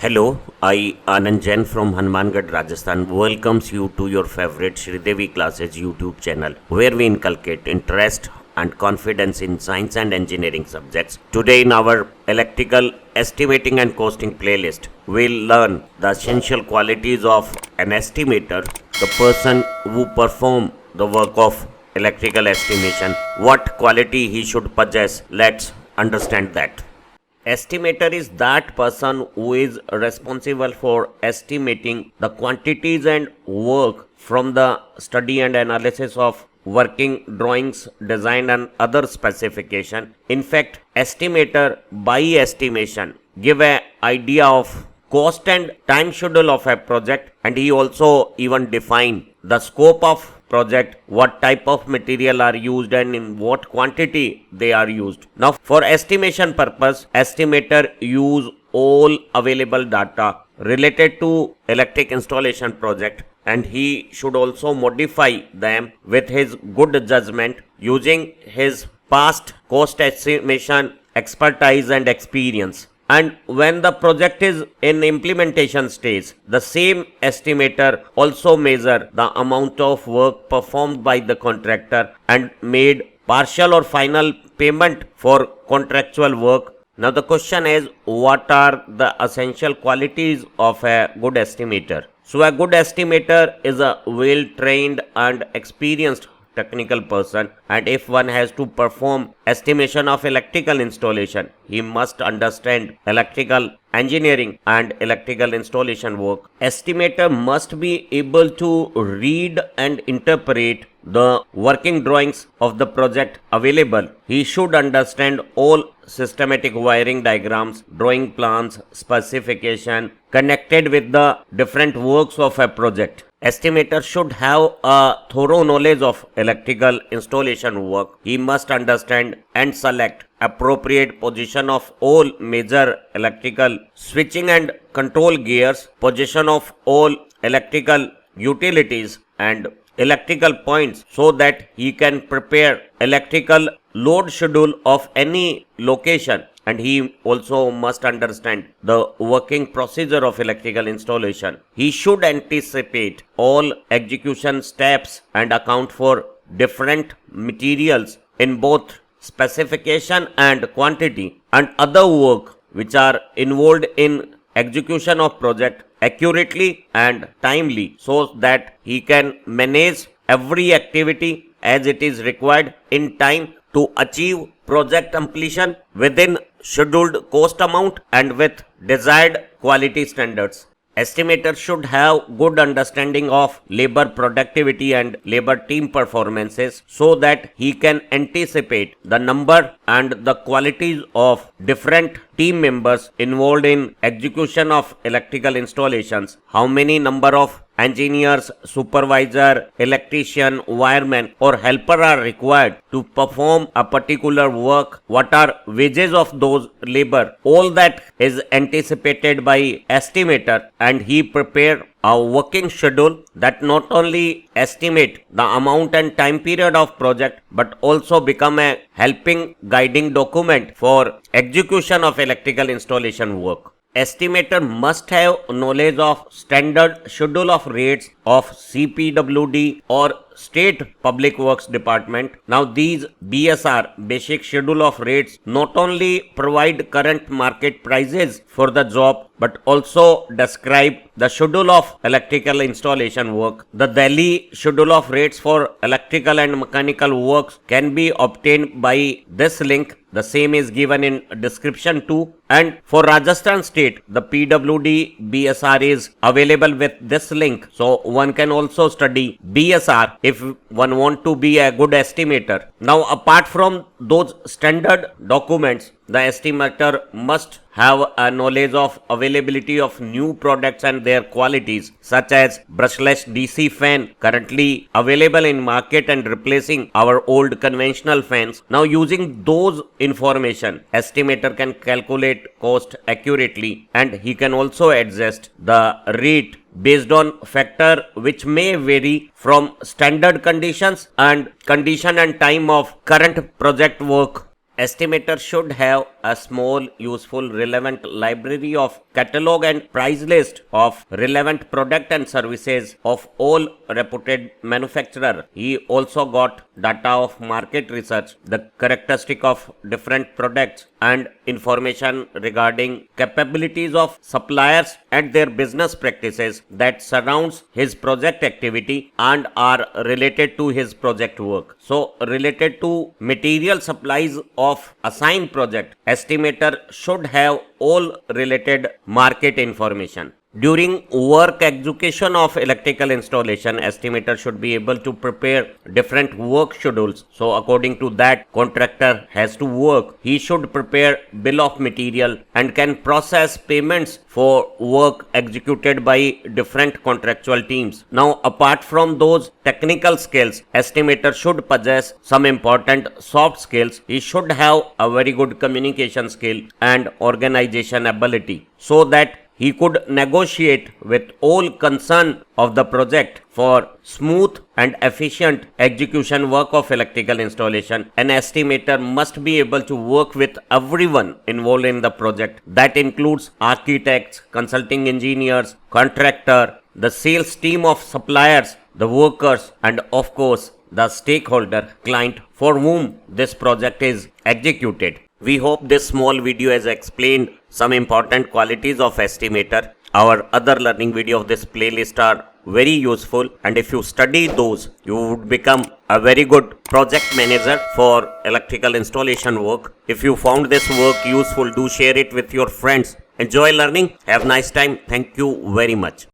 Hello, I Anand Jain from Hanumangarh, Rajasthan welcomes you to your favorite Sridevi Classes YouTube channel where we inculcate interest and confidence in science and engineering subjects. Today in our electrical estimating and costing playlist, we'll learn the essential qualities of an estimator, the person who perform the work of electrical estimation, what quality he should possess. Let's understand that. Estimator is that person who is responsible for estimating the quantities and work from the study and analysis of working drawings, design and other specification. In fact, estimator by estimation give an idea of cost and time schedule of a project, and he also even define the scope of project, what type of material are used and in what quantity they are used. Now for estimation purpose, estimator use all available data related to electric installation project, and he should also modify them with his good judgment using his past cost estimation expertise and experience. And when the project is in implementation stage, the same estimator also measure the amount of work performed by the contractor and made partial or final payment for contractual work. Now the question is, what are the essential qualities of a good estimator? So a good estimator is a well-trained and experienced technical person, and if one has to perform estimation of electrical installation, he must understand electrical engineering and electrical installation work. Estimator must be able to read and interpret the working drawings of the project available. He should understand all systematic wiring diagrams, drawing plans, specification connected with the different works of a project. Estimator should have a thorough knowledge of electrical installation work. He must understand and select appropriate position of all major electrical switching and control gears, position of all electrical utilities and electrical points, so that he can prepare electrical load schedule of any location. And he also must understand the working procedure of electrical installation. He should anticipate all execution steps and account for different materials in both specification and quantity and other work which are involved in execution of project accurately and timely, so that he can manage every activity as it is required in time to achieve project completion within scheduled cost amount and with desired quality standards. Estimator should have good understanding of labor productivity and labor team performances, so that he can anticipate the number and the qualities of different team members involved in execution of electrical installations. How many number of engineers, supervisor, electrician, wireman or helper are required to perform a particular work, what are wages of those labor, all that is anticipated by estimator, and he prepare a working schedule that not only estimate the amount and time period of project but also become a helping guiding document for execution of electrical installation work. Estimator must have knowledge of standard schedule of rates of CPWD or State Public Works Department. Now these BSR, basic schedule of rates, not only provide current market prices for the job but also describe the schedule of electrical installation work. The Delhi schedule of rates for electrical and mechanical works can be obtained by this link. The same is given in description too. And for Rajasthan state, the PWD BSR is available with this link. So one can also study BSR if one want to be a good estimator. Now apart from those standard documents, the estimator must have a knowledge of availability of new products and their qualities, such as brushless DC fan currently available in market and replacing our old conventional fans. Now using those information, estimator can calculate cost accurately, and he can also adjust the rate based on factor which may vary from standard conditions and condition and time of current project work. Estimator should have a small, useful, relevant library of catalog and price list of relevant product and services of all reputed manufacturer. He also got data of market research, the characteristic of different products, and information regarding capabilities of suppliers and their business practices that surrounds his project activity and are related to his project work. So, related to material supplies of assigned project, estimator should have all related market information. During work execution of electrical installation, estimator should be able to prepare different work schedules. So according to that, contractor has to work. He should prepare bill of material and can process payments for work executed by different contractual teams. Now, apart from those technical skills, estimator should possess some important soft skills. He should have a very good communication skill and organization ability so that he could negotiate with all concerned of the project for smooth and efficient execution work of electrical installation. An estimator must be able to work with everyone involved in the project. That includes architects, consulting engineers, contractor, the sales team of suppliers, the workers, and of course the stakeholder client for whom this project is executed. We hope this small video has explained some important qualities of estimator. Our other learning video of this playlist are very useful, and if you study those, you would become a very good project manager for electrical installation work. If you found this work useful, do share it with your friends. Enjoy learning. Have a nice time. Thank you very much.